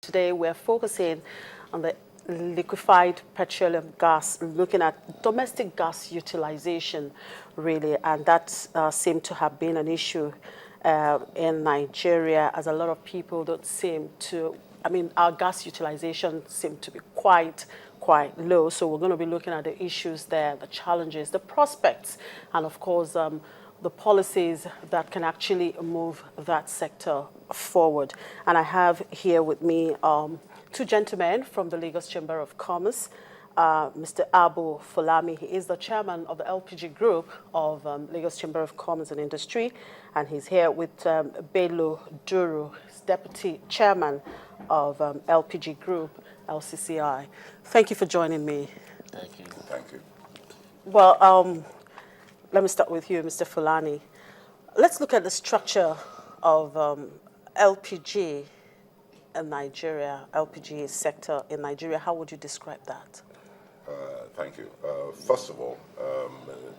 Today we're focusing on the liquefied petroleum gas, looking at domestic gas utilization, really, and that seemed to have been an issue in Nigeria, as a lot of people don't seem to, our gas utilization seemed to be quite low. So we're going to be looking at the issues there, the challenges, the prospects, and of course, the policies that can actually move that sector forward. And I have here with me two gentlemen from the Lagos Chamber of Commerce. Mr. Abu Fulami, he is the chairman of the LPG Group of Lagos Chamber of Commerce and Industry, and he's here with Bello Duru, deputy chairman of LPG Group, LCCI. Thank you for joining me. Thank you. Thank you. Well, let me start with you, Mr. Fulani. Let's look at the structure of LPG in Nigeria, LPG sector in Nigeria. How would you describe that? Thank you. First of all,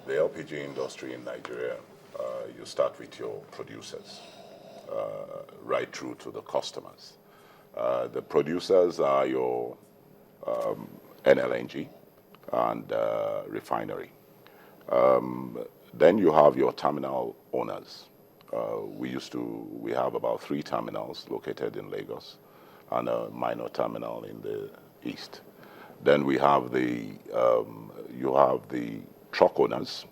the LPG industry in Nigeria, you start with your producers, right through to the customers. The producers are your NLNG and refinery. Then you have your terminal owners. We have about 3 terminals located in Lagos and a minor terminal in the east. Then we have you have the truck owners,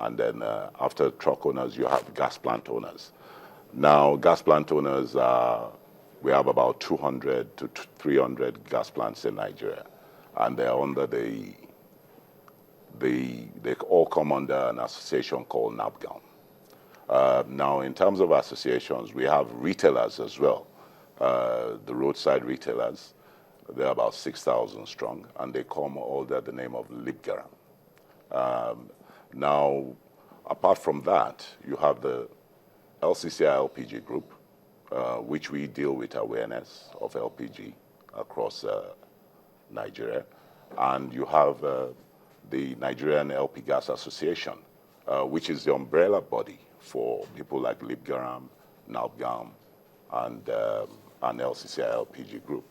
and then after truck owners, you have gas plant owners. Now, gas plant owners, we have about 200 to 300 gas plants in Nigeria, and they're under they all come under an association called NAPGAM. Now, in terms of associations, we have retailers as well, the roadside retailers. They're about 6,000 strong, and they come all under the name of Libgaram. Now, apart from that, you have the LCCI LPG Group, which we deal with awareness of LPG across Nigeria. And you have the Nigerian LP Gas Association, which is the umbrella body for people like Libgaram, NAPGAM, and LCCI LPG Group.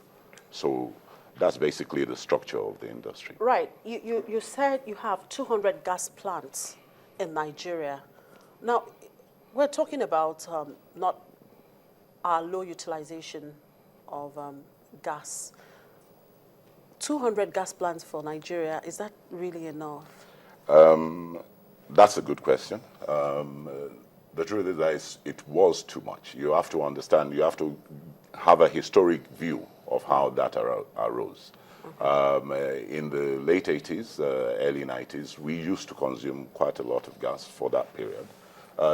So that's basically the structure of the industry. Right. You said you have 200 gas plants in Nigeria. Now, we're talking about not our low utilization of gas. 200 gas plants for Nigeria, is that really enough? That's a good question. The truth is that it was too much. You have to understand, you have to have a historic view of how that arose. Okay. In the late 80s, early 90s, we used to consume quite a lot of gas for that period.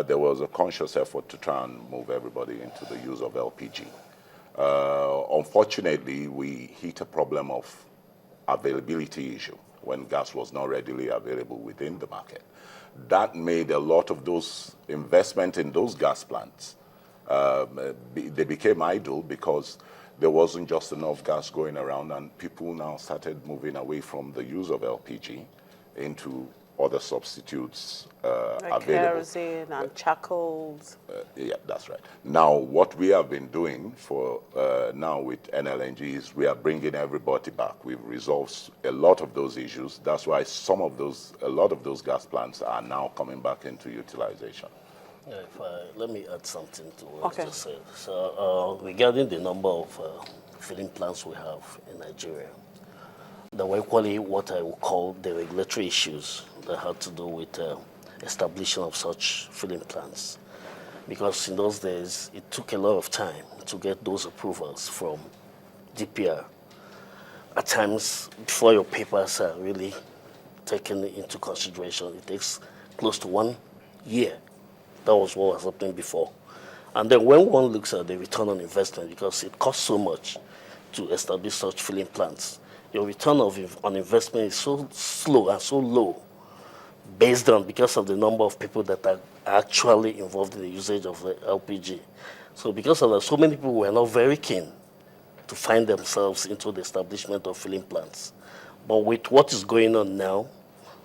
There was a conscious effort to try and move everybody into the use of LPG. Unfortunately, we hit a problem of availability issue when gas was not readily available within the market. That made a lot of those investment in those gas plants, they became idle because there wasn't just enough gas going around, and people now started moving away from the use of LPG into other substitutes like available. Kerosene and charcoals. Yeah, that's right. Now, what we have been doing for now with NLNG is we are bringing everybody back. We've resolved a lot of those issues. That's why a lot of those gas plants are now coming back into utilization. Yeah, let me add something to what you just said. So regarding the number of filling plants we have in Nigeria, there were equally what I would call the regulatory issues that had to do with establishing of such filling plants. Because in those days, it took a lot of time to get those approvals from DPR. At times, before your papers are really taken into consideration, it takes close to 1 year. That was what was happening before. And then when one looks at the return on investment, because it costs so much to establish such filling plants, your return on investment is so slow and so low because of the number of people that are actually involved in the usage of the LPG. So because of that, so many people were not very keen to find themselves into the establishment of filling plants. But with what is going on now,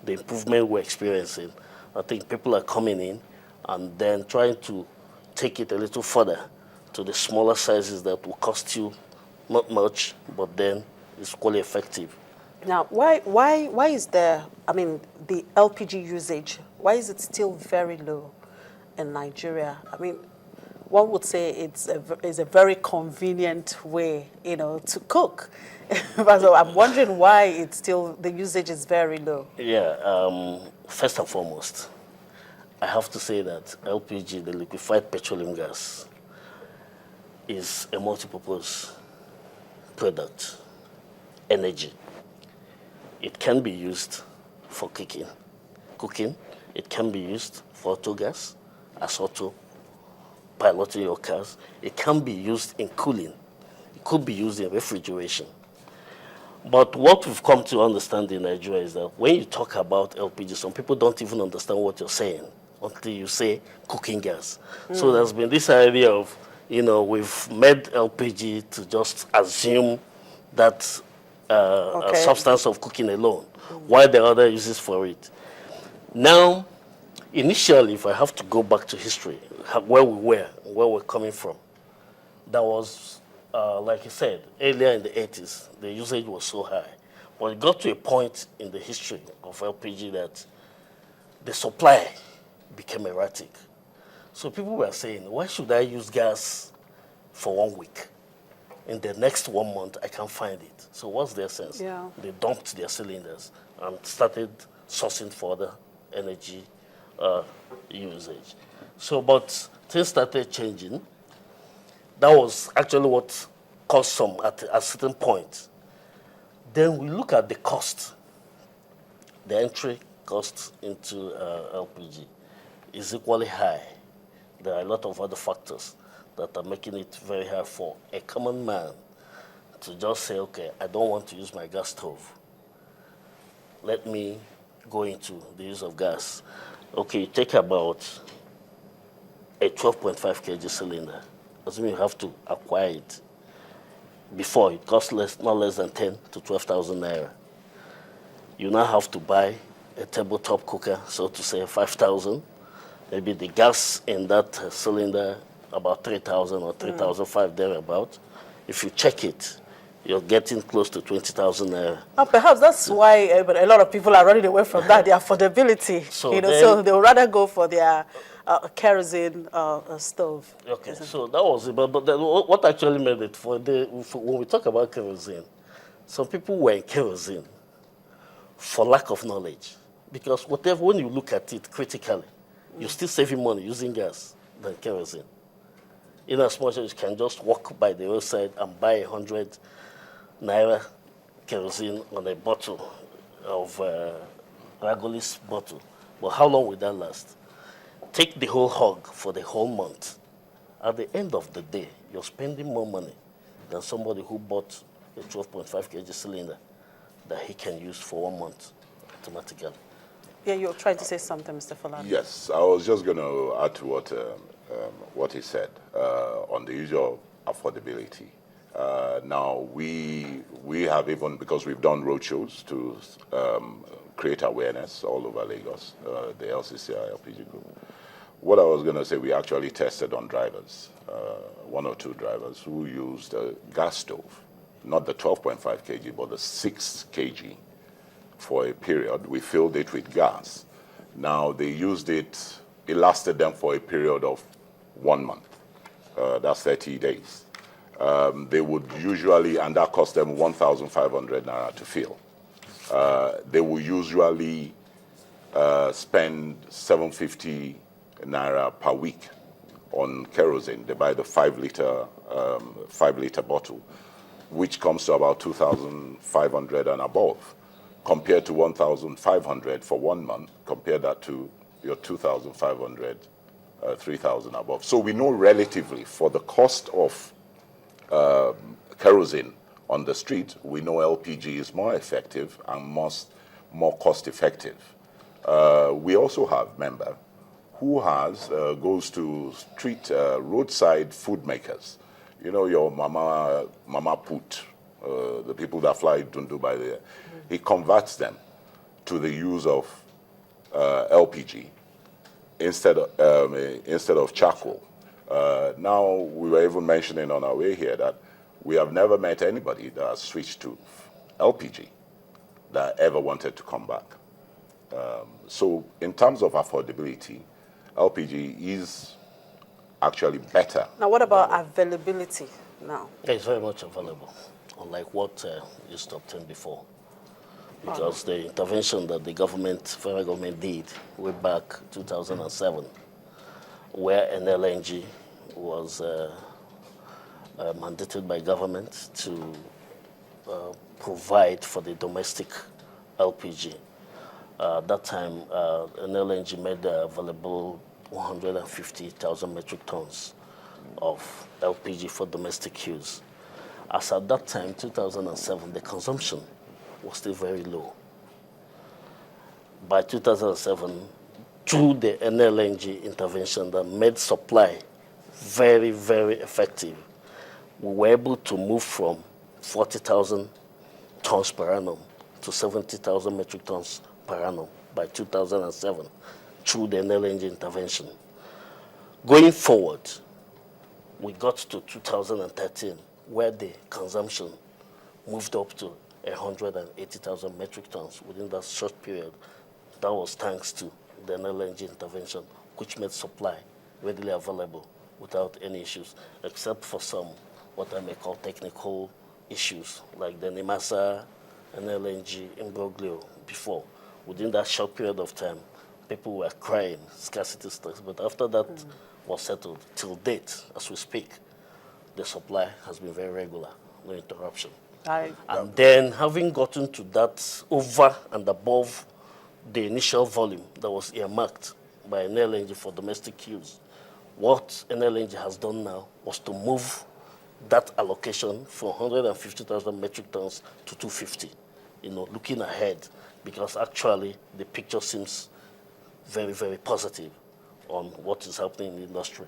the improvement we're experiencing, I think people are coming in and then trying to take it a little further to the smaller sizes that will cost you not much, but then it's quite effective. Now, why is the LPG usage, why is it still very low in Nigeria? I mean, one would say it's a very convenient way, to cook. So I'm wondering why the usage is very low. Yeah, first and foremost, I have to say that LPG, the liquefied petroleum gas, is a multi-purpose product, energy. It can be used for cooking. It can be used for auto gas, as auto, piloting your cars. It can be used in cooling. It could be used in refrigeration. But what we've come to understand in Nigeria is that when you talk about LPG, some people don't even understand what you're saying until you say cooking gas. So there's been this idea of, we've made LPG to just assume that a substance of cooking alone, while there are other uses for it. Now, initially, if I have to go back to history, where we were, where we're coming from, that was, like I said, earlier in the 80s, the usage was so high. But it got to a point in the history of LPG that the supply became erratic. So people were saying, why should I use gas for 1 week? In the next 1 month, I can't find it. So what's their sense? Yeah. They dumped their cylinders and started sourcing for other energy usage. So, but things started changing. That was actually what caused some at a certain point. Then we look at the cost. The entry cost into LPG is equally high. There are a lot of other factors that are making it very hard for a common man to just say, okay, I don't want to use my gas stove. Let me go into the use of gas. Okay, you take about a 12.5 kg cylinder. Doesn't mean you have to acquire it. Before, it cost not less than 10 to 12,000 naira. You now have to buy a tabletop cooker, so to say 5,000. Maybe the gas in that cylinder about 3,000 or 3,500 thereabout. If you check it, you're getting close to 20,000 naira. Perhaps that's why a lot of people are running away from that, the affordability. So they'll rather go for their kerosene stove. Okay, so that was it. But then what actually made it when we talk about kerosene, some people were in kerosene for lack of knowledge. Because when you look at it critically, you're still saving money using gas than kerosene. In as much as you can just walk by the roadside and buy 100 naira kerosene on a bottle of Ragolis bottle. But how long will that last? Take the whole hog for the whole month. At the end of the day, you're spending more money than somebody who bought a 12.5 kg cylinder that he can use for 1 month automatically. Yeah, you're trying to say something, Mr. Falana. Yes, I was just going to add to what he said on the issue of affordability. Now, we have, even because we've done roadshows to create awareness all over Lagos, the LCCI LPG group. What I was going to say, we actually tested on drivers, 1 or 2 drivers who used a gas stove, not the 12.5 kg, but the 6 kg for a period. We filled it with gas. Now, they used it, it lasted them for a period of 1 month. That's 30 days. They would usually, and that cost them 1,500 naira to fill. They would usually spend 750 naira per week on kerosene. They buy the 5-liter bottle, which comes to about 2,500 and above, compared to 1,500 for 1 month. Compare that to your 2,500, 3,000 above. So we know relatively for the cost of kerosene on the street, we know LPG is more effective and more cost effective. We also have member who goes to street roadside food makers. You know, your mama put, the people that fly Dundu by there. He converts them to the use of LPG instead of charcoal. Now, we were even mentioning on our way here that we have never met anybody that has switched to LPG that ever wanted to come back. So in terms of affordability, LPG is actually better. Now, what about availability now? It's very much available, unlike what used to obtain before. Because the intervention that the federal government did way back 2007, where an LNG was mandated by government to provide for the domestic LPG. At that time, an LNG made available 150,000 metric tons of LPG for domestic use. As at that time, 2007, the consumption was still very low. By 2007, through the NLNG intervention that made supply very, very effective, we were able to move from 40,000 tons per annum to 70,000 metric tons per annum by 2007 through the NLNG intervention. Going forward, we got to 2013 where the consumption moved up to 180,000 metric tons within that short period. That was thanks to the LNG intervention, which made supply readily available without any issues, except for some, what I may call technical issues, like the Nimasa and LNG imbroglio before. Within that short period of time, people were crying scarcity stocks, but after that was settled, till date, as we speak, the supply has been very regular, no interruption. And then having gotten to that over and above the initial volume that was earmarked by NLNG for domestic use, what NLNG has done now was to move that allocation from 150,000 metric tons to 250, looking ahead, because actually the picture seems very, very positive on what is happening in the industry.